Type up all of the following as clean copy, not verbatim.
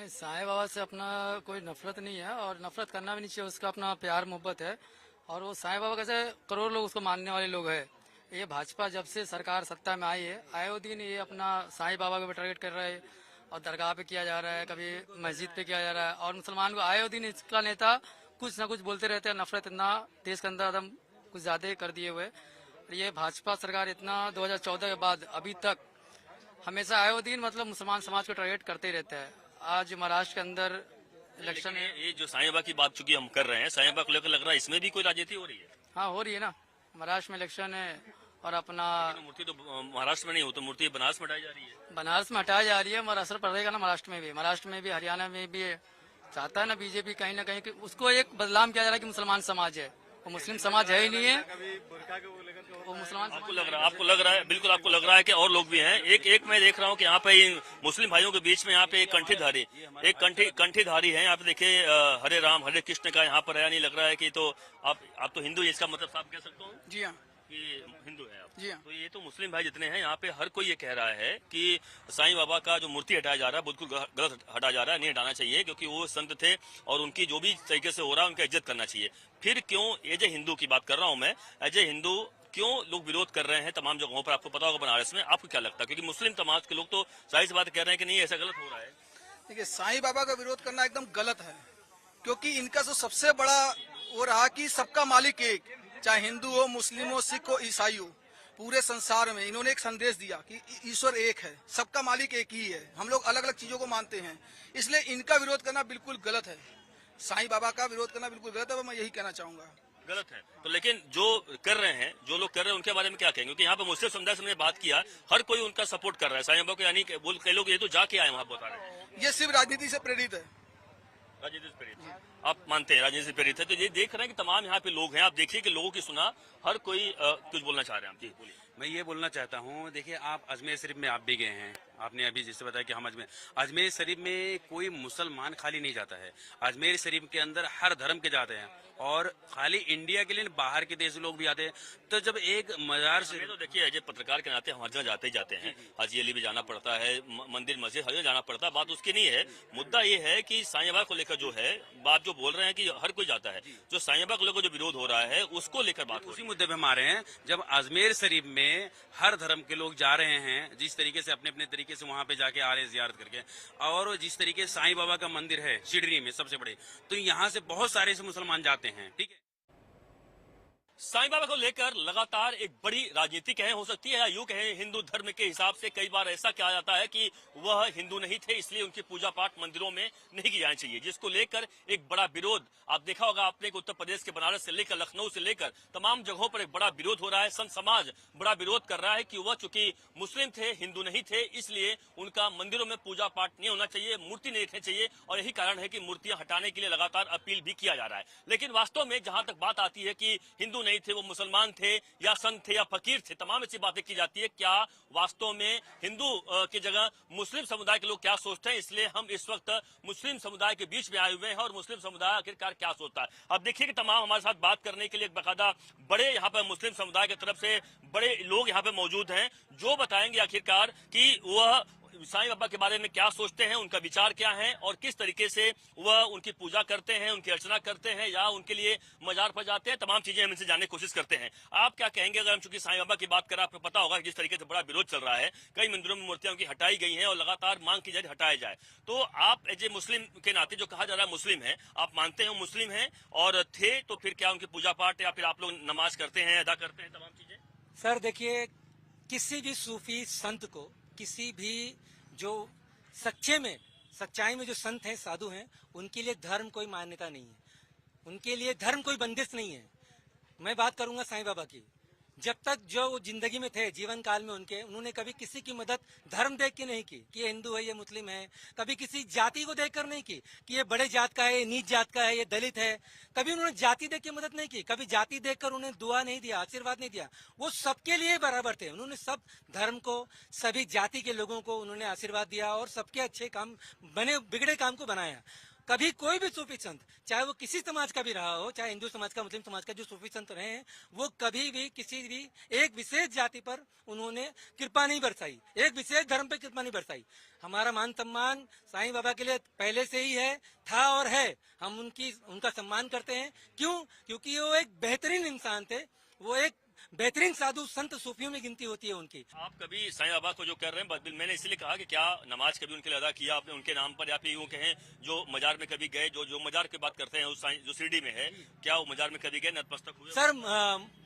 साईं बाबा से अपना कोई नफरत नहीं है और नफरत करना भी नहीं चाहिए। उसका अपना प्यार मोहब्बत है। और वो साईं बाबा कैसे करोड़ लोग उसको मानने वाले लोग हैं। ये भाजपा जब से सरकार सत्ता में आई है, आए वो दिन ये अपना साईं बाबा को टारगेट कर रहा है और दरगाह पे किया जा रहा है, कभी मस्जिद पे किया जा रहा है। और मुसलमान को आए वो दिन इसका नेता कुछ ना कुछ बोलते रहते हैं। नफरत इतना देश के अंदर एकदम कुछ ज्यादा ही कर दिए हुए। ये भाजपा सरकार इतना 2014 के बाद अभी तक हमेशा आए वो दिन मतलब मुसलमान समाज को टारगेट करते ही रहता है। आज महाराष्ट्र के अंदर इलेक्शन है। ये जो साईं बाबा की बात चूंकि हम कर रहे हैं, साईं बाबा को लेकर लग रहा है इसमें भी कोई राजनीति हो रही है। हाँ, हो रही है ना। महाराष्ट्र में इलेक्शन है और अपना लेकिन मूर्ति तो महाराष्ट्र में नहीं हो, तो मूर्ति बनारस में हटाई जा रही है। बनारस में हटाई जा रही है, मगर असर पड़ेगा ना महाराष्ट्र में भी। महाराष्ट्र में भी, हरियाणा में भी चाहता है ना बीजेपी कहीं ना कहीं कि उसको एक बदनाम किया जा रहा है कि मुसलमान समाज है। वो मुस्लिम समाज है ही नहीं है, वो मुसलमान आपको लग रहा है बिल्कुल आपको लग रहा है कि और लोग भी हैं। एक मैं देख रहा हूँ कि यहाँ पे मुस्लिम भाइयों के बीच में यहाँ पे एक कंठीधारी है। यहाँ पे देखिए हरे राम हरे कृष्ण का यहाँ पर है। नहीं लग रहा है कि तो आप तो हिंदू, इसका मतलब साफ कह सकता हूँ। जी हाँ, कि हिंदू है आप। जी हाँ। तो ये तो मुस्लिम भाई जितने हैं यहाँ पे हर कोई ये कह रहा है कि साईं बाबा का जो मूर्ति हटाया जा रहा है बिल्कुल गलत हटाया जा रहा है, नहीं हटाना चाहिए, क्योंकि वो संत थे और उनकी जो भी तरीके से हो रहा है उनका इज्जत करना चाहिए। फिर क्यों एज ए हिंदू की बात कर रहा हूँ मैं, एज ए हिंदू क्यों लोग विरोध कर रहे हैं तमाम जगहों पर? आपको पता होगा बनारस में, आपको क्या लगता है? क्योंकि मुस्लिम समाज के लोग तो जाहिर सी बात कह रहे हैं कि नहीं ऐसा गलत हो रहा है। देखिए, साईं बाबा का विरोध करना एकदम गलत है, क्योंकि इनका जो सबसे बड़ा वो रहा कि सबका मालिक एक, चाहे हिंदू हो, मुस्लिम हो, सिख हो, ईसाई हो, पूरे संसार में इन्होंने एक संदेश दिया कि ईश्वर एक है, सबका मालिक एक ही है। हम लोग अलग अलग चीजों को मानते हैं, इसलिए इनका विरोध करना बिल्कुल गलत है। साईं बाबा का विरोध करना बिल्कुल गलत है, मैं यही कहना चाहूंगा। गलत है तो लेकिन जो कर रहे हैं, जो लोग कर रहे हैं उनके बारे में क्या कहेंगे? क्योंकि यहाँ पे मुस्लिम समुदाय से हमने बात किया, हर कोई उनका सपोर्ट कर रहा है साईं बाबा को, यानी कई लोग ये तो जाके आए वहां बता रहे हैं। ये सिर्फ राजनीति से प्रेरित है। राजनीति से प्रेरित आप मानते हैं? राजनीति से प्रेरित है तो ये देख रहे हैं कि तमाम यहाँ पे लोग हैं। आप देखिए कि लोगों की सुना, हर कोई कुछ बोलना चाह रहे हैं। आप जी बोलिए। मैं ये बोलना चाहता हूँ, देखिए आप अजमेर शरीफ में आप भी गए हैं, आपने अभी जिससे बताया कि हम अजमेर शरीफ में कोई मुसलमान खाली नहीं जाता है। अजमेर शरीफ के अंदर हर धर्म के जाते हैं और खाली इंडिया के लिए बाहर के देश लोग भी आते हैं। तो जब एक मजार से तो देखिए एज ए पत्रकार के नाते हम हर जगह जाते ही जाते हैं, हाजी अली भी जाना पड़ता है, मंदिर मस्जिद हर जगह जाना पड़ता है। बात उसकी नहीं है, मुद्दा ये है कि साईं बाबा को लेकर जो है बात जो बोल रहे हैं कि हर कोई जाता है, जो साईं बाबा को लेकर जो विरोध हो रहा है उसको लेकर बात हो उसी रही है। मुद्दे पे हम आ रहे हैं। जब अजमेर शरीफ में हर धर्म के लोग जा रहे हैं, जिस तरीके से अपने अपने तरीके से वहां पे जाके आ रहे हैं जियारत करके, और जिस तरीके से साईं बाबा का मंदिर है शिरडी में सबसे बड़े, तो यहाँ से बहुत सारे से मुसलमान जाते हैं। ठीक है, साईं बाबा को लेकर लगातार एक बड़ी राजनीति कहें हो सकती है, या यूं कहें हिंदू धर्म के हिसाब से कई बार ऐसा कहा जाता है कि वह हिंदू नहीं थे, इसलिए उनकी पूजा पाठ मंदिरों में नहीं की जानी चाहिए, जिसको लेकर एक बड़ा विरोध आप देखा होगा आपने कि उत्तर प्रदेश के बनारस से लेकर लखनऊ से लेकर तमाम जगहों पर एक बड़ा विरोध हो रहा है। संत समाज बड़ा विरोध कर रहा है कि वह चूंकि मुस्लिम थे, हिंदू नहीं थे, इसलिए उनका मंदिरों में पूजा पाठ नहीं होना चाहिए, मूर्ति नहीं रखनी चाहिए, और यही कारण है कि मूर्तियां हटाने के लिए लगातार अपील भी किया जा रहा है। लेकिन वास्तव में जहां तक बात आती है कि हिंदू नहीं थे, वो मुसलमान थे या संत थे या फकीर थे, तमाम ऐसी बातें की जाती है। क्या वास्तव में हिंदू की जगह मुस्लिम समुदाय के लोग क्या सोचते हैं? इसलिए हम इस वक्त मुस्लिम समुदाय के बीच में आए हुए हैं और मुस्लिम समुदाय आखिरकार क्या सोचता है अब देखिए कि तमाम हमारे साथ बात करने के लिए बाकायदा बड़े यहाँ पर मुस्लिम समुदाय की तरफ से बड़े लोग यहाँ पे मौजूद हैं, जो बताएंगे आखिरकार कि वह साईं बाबा के बारे में क्या सोचते हैं, उनका विचार क्या है और किस तरीके से वह उनकी पूजा करते हैं, उनकी अर्चना करते हैं या उनके लिए मजार पर जाते हैं। तमाम चीजें हम इनसे जानने की कोशिश करते हैं। आप क्या कहेंगे? अगर हम चूंकि साईं बाबा की बात करें, आपको पता होगा जिस तरीके से बड़ा विरोध चल रहा है, कई मंदिरों में मूर्तियां उनकी हटाई गई हैं और लगातार मांग की जाए हटाया जाए, तो आप एज ए मुस्लिम के नाते जो कहा जा रहा है मुस्लिम है, आप मानते हैं मुस्लिम है और थे, तो फिर क्या उनकी पूजा पाठ या फिर आप लोग नमाज करते हैं, अदा करते हैं तमाम चीजें? सर देखिए, किसी भी सूफी संत को, किसी भी जो सच्चाई में जो संत हैं, साधु हैं, उनके लिए धर्म कोई मान्यता नहीं है, उनके लिए धर्म कोई बंदिश नहीं है। मैं बात करूंगा साईं बाबा की। जब तक जो जिंदगी में थे, जीवन काल में उन्होंने कभी किसी की मदद धर्म देख के नहीं की कि ये हिंदू है, ये मुस्लिम है, कभी किसी जाति को देखकर नहीं की कि ये बड़े जात का है, ये नीच जात का है, ये दलित है, कभी उन्होंने जाति देख के मदद नहीं की, कभी जाति देखकर उन्हें दुआ नहीं दिया, आशीर्वाद नहीं दिया। वो सबके लिए बराबर थे। उन्होंने सब धर्म को, सभी जाति के लोगों को उन्होंने आशीर्वाद दिया और सबके अच्छे काम, बने बिगड़े काम को बनाया। कभी कोई भी सूफी संत, चाहे वो किसी समाज का भी रहा हो, चाहे हिंदू समाज का, मुस्लिम समाज का, जो सूफी संत रहे हैं, वो कभी भी किसी भी एक विशेष जाति पर उन्होंने कृपा नहीं बरसाई, एक विशेष धर्म पर कृपा नहीं बरसाई। हमारा मान सम्मान साईं बाबा के लिए पहले से ही है, था और है। हम उनका सम्मान करते हैं। क्यों? क्योंकि वो एक बेहतरीन इंसान थे, वो एक बेहतरीन साधु संत सूफियों में गिनती होती है उनकी। आप कभी साईं बाबा को जो कर रहे हैं, मैंने इसलिए कहा कि क्या नमाज कभी उनके लिए अदा किया आपने उनके नाम पर, या फिर यूं कहें जो मजार में कभी गए, जो मजार की बात करते हैं उस जो शिरडी में है, क्या वो मजार में कभी गए, नतमस्तक हुए? सर,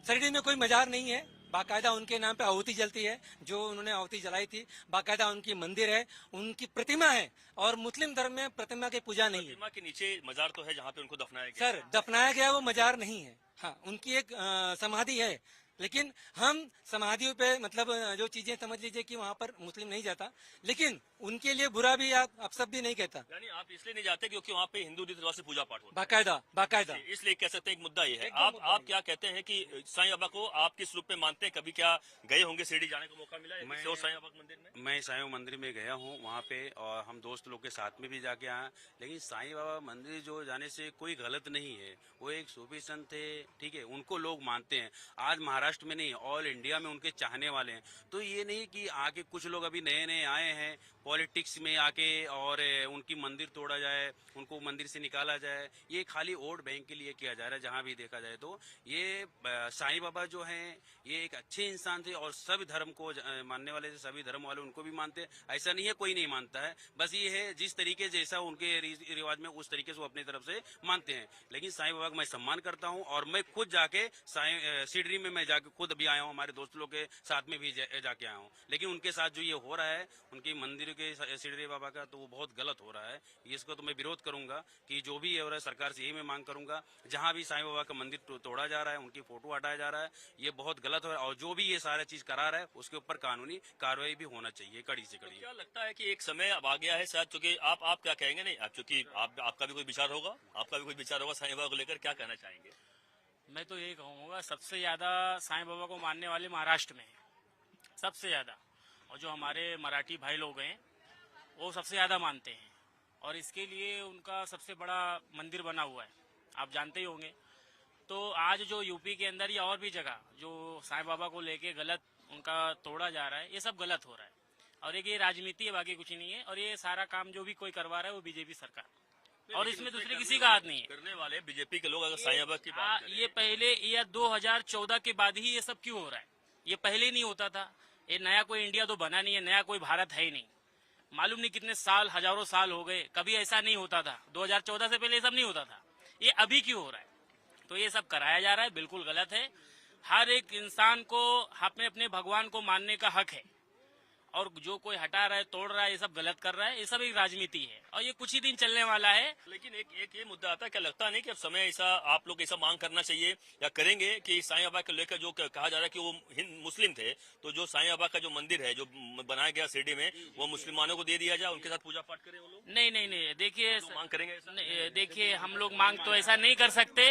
शिरडी में कोई मजार नहीं है, बाकायदा उनके नाम पे आहुति जलती है, जो उन्होंने आहुति जलाई थी, बाकायदा उनकी मंदिर है, उनकी प्रतिमा है। और मुस्लिम धर्म में प्रतिमा की पूजा नहीं है। प्रतिमा के नीचे मजार तो है जहाँ पे उनको दफनाया गया। सर, दफनाया गया वो मजार नहीं है। हाँ, उनकी एक समाधि है, लेकिन हम समाधियों पे मतलब जो चीजें समझ लीजिए कि वहाँ पर मुस्लिम नहीं जाता, लेकिन उनके लिए बुरा भी आप सब भी नहीं कहता। यानी आप इसलिए नहीं जाते क्योंकि वहाँ पे हिंदू रीति रिवाज से पूजा पाठ होता बाकायदा बाकायदा। है, इसलिए कह सकते हैं एक मुद्दा ये है। एकदम मुद्दा आप क्या कहते हैं कि साईं बाबा को आप किस रूप में मानते हैं? कभी क्या गए होंगे शिरडी जाने का मौका मिला है साईं बाबा के मंदिर में? मैं साईं बाबा मंदिर में गया हूँ वहाँ पे, और हम दोस्त लोग के साथ में भी जाके आए। लेकिन साईं बाबा मंदिर जो जाने से कोई गलत नहीं है, वो एक सूफी संत थे, ठीक है, उनको लोग मानते हैं। आज महाराष्ट्र में नहीं, ऑल इंडिया में उनके चाहने वाले हैं। तो ये नहीं कि आके कुछ लोग अभी नए नए आए हैं पॉलिटिक्स में आके और उनकी मंदिर तोड़ा जाए, उनको मंदिर से निकाला जाए, ये खाली वोट बैंक के लिए किया जा रहा है। जहां भी देखा जाए तो ये साईं बाबा जो हैं ये एक अच्छे इंसान थे और सभी धर्म को मानने वाले थे, सभी धर्म वाले उनको भी मानते हैं। ऐसा नहीं है कोई नहीं मानता है, बस ये है जिस तरीके जैसा उनके रिवाज में उस तरीके से वो अपनी तरफ से मानते हैं। लेकिन साईं बाबा का मैं सम्मान करता हूँ और मैं खुद जाके शिरडी में मैं जाके खुद अभी आया हूँ, हमारे दोस्त लोग के साथ में भी जाके आया हूँ। लेकिन उनके साथ जो ये हो रहा है उनकी मंदिर के शिरडी बाबा का, तो वो बहुत गलत हो रहा है। इसको तो मैं विरोध करूंगा कि जो भी हो रहा है सरकार से यही मैं मांग करूंगा, जहां भी साईं बाबा का मंदिर तोड़ा जा रहा है, उनकी फोटो हटाया जा रहा है, ये बहुत गलत हो रहा है। और जो भी ये सारा चीज करा रहा है उसके ऊपर कानूनी कार्रवाई भी होना चाहिए, कड़ी से कड़ी। क्या लगता है कि एक समय अब आ गया है शायद, चूंकि आप क्या कहेंगे? नहीं, चूंकि आपका भी कोई विचार होगा, साईं बाबा को लेकर क्या कहना चाहेंगे? मैं तो यही कहूँगा, सबसे ज्यादा साईं बाबा को मानने वाले महाराष्ट्र में हैं, सबसे ज्यादा। और जो हमारे मराठी भाई लोग हैं वो सबसे ज्यादा मानते हैं, और इसके लिए उनका सबसे बड़ा मंदिर बना हुआ है, आप जानते ही होंगे। तो आज जो यूपी के अंदर या और भी जगह जो साईं बाबा को लेके गलत उनका तोड़ा जा रहा है, ये सब गलत हो रहा है। और एक ये राजनीति है, बाकी कुछ नहीं है। और ये सारा काम जो भी कोई करवा रहा है वो बीजेपी सरकार, और इसमें दूसरे किसी का हाथ नहीं है। करने वाले बीजेपी के लोग अगर साईं बाबा की बात करें, ये पहले या 2014 के बाद ही ये सब क्यों हो रहा है? ये पहले नहीं होता था। ये नया कोई इंडिया तो बना नहीं है, नया कोई भारत है ही नहीं। मालूम नहीं कितने साल, हजारों साल हो गए, कभी ऐसा नहीं होता था। 2014 से पहले ये सब नहीं होता था। ये अभी क्यों हो रहा है? तो ये सब कराया जा रहा है, बिल्कुल गलत है। हर एक इंसान को अपने अपने भगवान को मानने का हक है, और जो कोई हटा रहा है, तोड़ रहा है, ये सब गलत कर रहा है। ये सब एक राजनीति है और ये कुछ ही दिन चलने वाला है। लेकिन एक ये मुद्दा आता है, क्या लगता नहीं कि अब समय ऐसा आप लोग ऐसा मांग करना चाहिए या करेंगे कि साईं बाबा को लेकर जो कहा जा रहा है कि वो मुस्लिम थे, तो जो साईं बाबा का जो मंदिर है जो बनाया गया शिरडी में, वो मुसलमानों को दे दिया जाए, उनके साथ पूजा पाठ करें वो लोग? नहीं, देखिए मांग करेंगे ऐसा? देखिए, हम लोग मांग तो ऐसा नहीं कर सकते,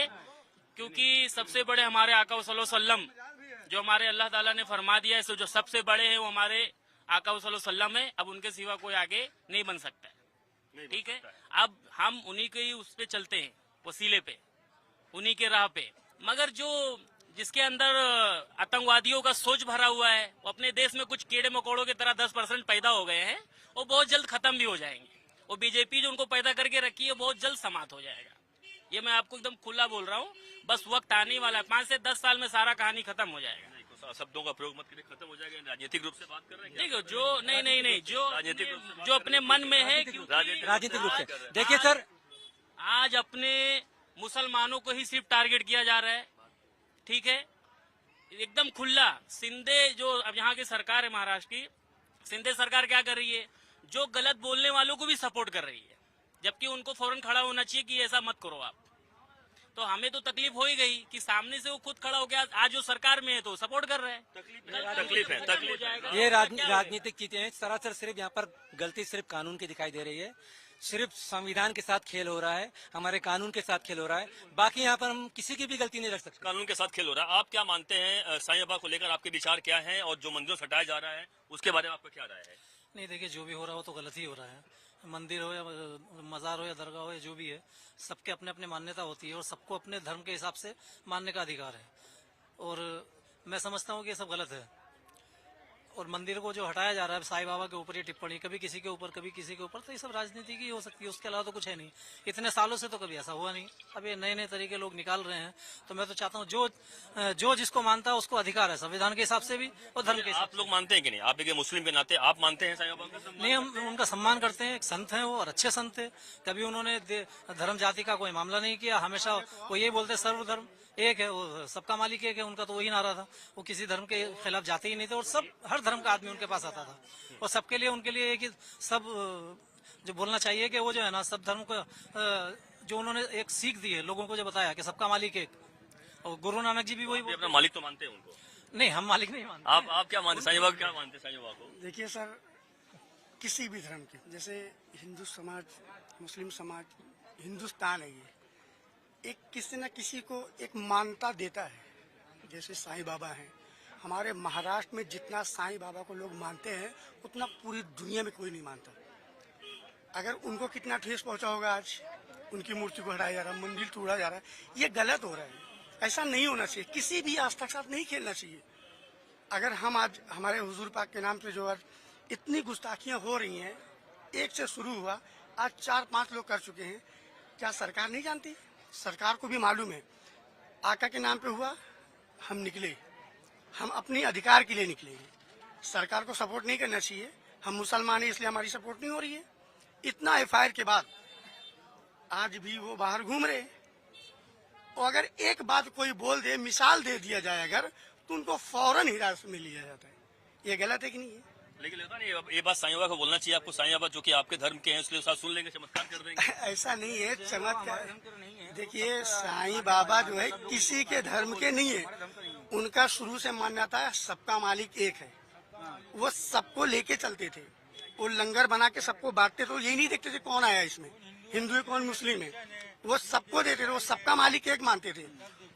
क्योंकि सबसे बड़े हमारे आका सल्लल्लाहु अलैहि वसल्लम, जो हमारे अल्लाह ताला ने फरमा दिया है, जो सबसे बड़े हैं वो हमारे आका सल्लल्लाहु अलैहि वसल्लम है। अब उनके सिवा कोई आगे नहीं बन सकता है, ठीक है? अब हम उन्हीं के ही उस पे चलते हैं, वसीले पे, उन्हीं के राह पे। मगर जो जिसके अंदर आतंकवादियों का सोच भरा हुआ है, वो अपने देश में कुछ कीड़े मकोड़ों की तरह 10% पैदा हो गए हैं, वो बहुत जल्द खत्म भी हो जाएंगे। वो बीजेपी जो उनको पैदा करके रखी है, बहुत जल्द समाप्त हो जाएगा। ये मैं आपको एकदम खुला बोल रहा हूँ। बस वक्त आने वाला है, 5 से 10 साल में सारा कहानी खत्म हो जाएगा। शब्दों का प्रयोग मत करिए, खत्म हो जाएगा। राजनीतिक रूप से बात कर रहे हैं? देखो, जो नहीं, जो अपने मन में है, राजनीतिक रूप से देखिए सर, आज अपने मुसलमानों को ही सिर्फ टारगेट किया जा रहा है, ठीक है? एकदम खुला। सिंधे जो अब यहाँ की सरकार है महाराष्ट्र की, सिंधे सरकार क्या कर रही है? जो गलत बोलने वालों को भी सपोर्ट कर रही है, जबकि उनको फौरन खड़ा होना चाहिए कि ऐसा मत करो आप। तो हमें तो तकलीफ हो ही गई कि सामने से वो खुद खड़ा हो गया, आज जो सरकार में है तो सपोर्ट कर रहे हैं। तकलीफ है। ये राजनीतिक चीजें हैं। सरासर सिर्फ यहाँ पर गलती सिर्फ कानून की दिखाई दे रही है। सिर्फ संविधान के साथ खेल हो रहा है, हमारे कानून के साथ खेल हो रहा है। बाकी यहाँ पर हम किसी की भी गलती नहीं रख सकते। कानून के साथ खेल हो रहा है। आप क्या मानते हैं साईं बाबा को लेकर, आपके विचार क्या हैं? और जो मंदिरों से हटाया जा रहा है उसके बारे में आपका क्या राय है? नहीं, देखिए, जो भी हो रहा है वो तो गलत ही हो रहा है, मंदिर हो या मज़ार हो या दरगाह हो या जो भी है, सबके अपने अपने मान्यता होती है और सबको अपने धर्म के हिसाब से मानने का अधिकार है। और मैं समझता हूँ कि ये सब गलत है। और मंदिर को जो हटाया जा रहा है साईं बाबा के ऊपर ये टिप्पणी, कभी किसी के ऊपर कभी किसी के ऊपर, तो ये सब राजनीति की हो सकती है, उसके अलावा तो कुछ है नहीं। इतने सालों से तो कभी ऐसा हुआ नहीं। अब ये नए नए तरीके लोग निकाल रहे हैं, तो मैं तो चाहता हूँ जो जिसको मानता है उसको अधिकार है संविधान के हिसाब से भी और धर्म के हिसाब आप लोग मानते हैं कि नहीं? आप एक मुस्लिम के नाते आप मानते हैं साईं बाबा का? नहीं, हम उनका सम्मान करते हैं। एक संत हैं वो और अच्छे संत थे। कभी उन्होंने धर्म जाति का कोई मामला नहीं किया। हमेशा वो ये बोलते सर्वधर्म एक है, वो सबका मालिक एक है, उनका तो वही नारा था। वो किसी धर्म के खिलाफ जाते ही नहीं थे और सब हर धर्म का आदमी उनके पास आता था। और सबके लिए उनके लिए एक ही सब जो बोलना चाहिए कि वो जो है ना सब धर्म को जो उन्होंने एक सीख दी है लोगों को, जो बताया कि सबका मालिक एक। और गुरु नानक जी भी वही अपना मालिक तो मानते हैं उनको? नहीं, हम मालिक नहीं मानते। आप क्या मानते साईं बाबा? क्या मानते साईं बाबा को? देखिए सर, किसी भी धर्म के, जैसे हिंदू समाज, मुस्लिम समाज, हिंदुस्तान है ये, एक किसी न किसी को एक मान्यता देता है। जैसे साईं बाबा हैं, हमारे महाराष्ट्र में जितना साईं बाबा को लोग मानते हैं उतना पूरी दुनिया में कोई नहीं मानता। अगर उनको कितना ठेस पहुंचा होगा, आज उनकी मूर्ति को हटाया जा रहा है, मंदिर तोड़ा जा रहा है, ये गलत हो रहा है। ऐसा नहीं होना चाहिए, किसी भी आस्था के साथ नहीं खेलना चाहिए। अगर हम आज हमारे हुजूर पाक के नाम पे जो आज इतनी गुस्ताखियां हो रही हैं, एक से शुरू हुआ, आज 4-5 लोग कर चुके हैं, क्या सरकार नहीं जानती? सरकार को भी मालूम है। आका के नाम पे हुआ, हम निकले, हम अपने अधिकार के लिए निकले। सरकार को सपोर्ट नहीं करना चाहिए। हम मुसलमान हैं इसलिए हमारी सपोर्ट नहीं हो रही है। इतना एफआईआर के बाद आज भी वो बाहर घूम रहे। और अगर एक बात कोई बोल दे, मिसाल दे दिया जाए अगर, तो उनको फौरन हिरासत में लिया जाता है। ये गलत है कि नहीं है? लेकिन लगता नहीं ये बात साईं बाबा को बोलना चाहिए आपको? साईं बाबा जो कि आपके धर्म के हैं, इसलिए साथ सुन लेंगे, चमत्कार कर देंगे? ऐसा नहीं है, चमत्कार। देखिए, साईं बाबा जो है किसी के धर्म के नहीं है। उनका शुरू से मान्यता है सबका मालिक एक है। वो सबको लेके चलते थे, वो लंगर बना के सबको बांटते थे। यही नहीं देखते थे कौन आया इसमें, हिंदू है कौन मुस्लिम है, वो सबको देते थे। वो सबका मालिक एक मानते थे।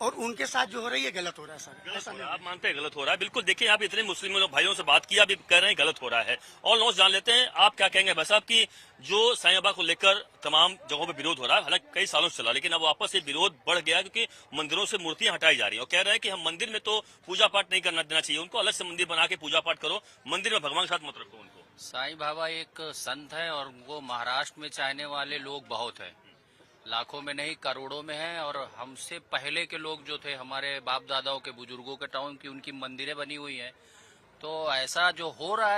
और उनके साथ जो हो रही है गलत हो रहा है सर। ऐसा नहीं, आप मानते हैं गलत हो रहा है? बिल्कुल। देखिए, आप इतने मुस्लिम भाइयों से बात किया, अभी कह रहे हैं गलत हो रहा है। और लोग जान लेते हैं आप क्या कहेंगे भाई साहब की जो साईं बाबा को लेकर तमाम जगहों पे विरोध हो रहा है, हालांकि कई सालों से चला, लेकिन अब वापस ये विरोध बढ़ गया क्योंकि मंदिरों से मूर्तियां हटाई जा रही है। और कह रहे हैं कि हम मंदिर में तो पूजा पाठ नहीं करना देना चाहिए उनको, अलग से मंदिर बना के पूजा पाठ करो, मंदिर में भगवान के साथ मत रखो उनको। साईं बाबा एक संत है और वो महाराष्ट्र में चाहने वाले लोग बहुत हैं, लाखों में नहीं करोड़ों में हैं। और हमसे पहले के लोग जो थे, हमारे बाप दादाओं के बुजुर्गों के टाइम की उनकी मंदिरें बनी हुई हैं। तो ऐसा जो हो रहा है